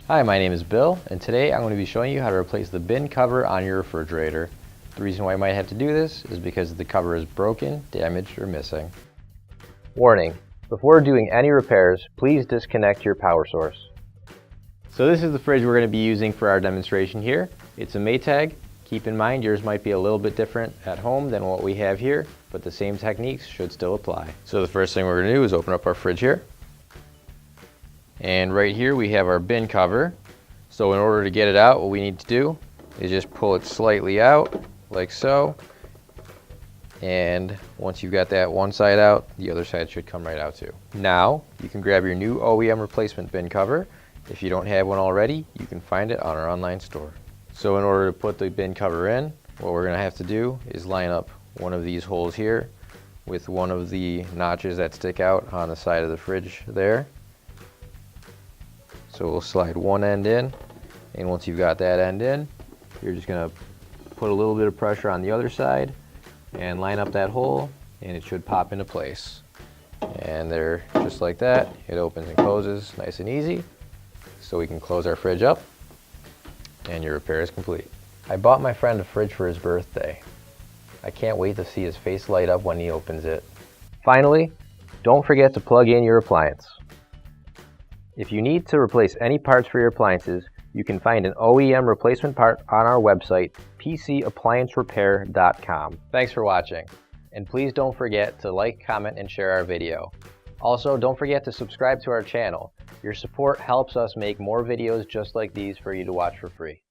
Hi, my name is Bill, and today I'm going to be showing you how to replace the bin cover on your refrigerator. The reason why you might have to do this is because the cover is broken, damaged, or missing. Warning: before doing any repairs, please disconnect your power source. So this is the fridge we're going to be using for our demonstration here. It's a Maytag. Keep in mind yours might be a little bit different at home than what we have here, but the same techniques should still apply. So the first thing we're going to do is open up our fridge here. And right here we have our bin cover. So in order to get it out, what we need to do is just pull it slightly out, like so. And once you've got that one side out, the other side should come right out too. Now, you can grab your new OEM replacement bin cover. If you don't have one already, you can find it on our online store. So in order to put the bin cover in, what we're going to have to do is line up one of these holes here with one of the notches that stick out on the side of the fridge there. So we'll slide one end in, and once you've got that end in, you're just going to put a little bit of pressure on the other side and line up that hole, and it should pop into place. And there, just like that, it opens and closes nice and easy. So we can close our fridge up, and your repair is complete. I bought my friend a fridge for his birthday. I can't wait to see his face light up when he opens it. Finally, don't forget to plug in your appliance. If you need to replace any parts for your appliances, you can find an OEM replacement part on our website, PCApplianceRepair.com. Thanks for watching, and please don't forget to like, comment, and share our video. Also, don't forget to subscribe to our channel. Your support helps us make more videos just like these for you to watch for free.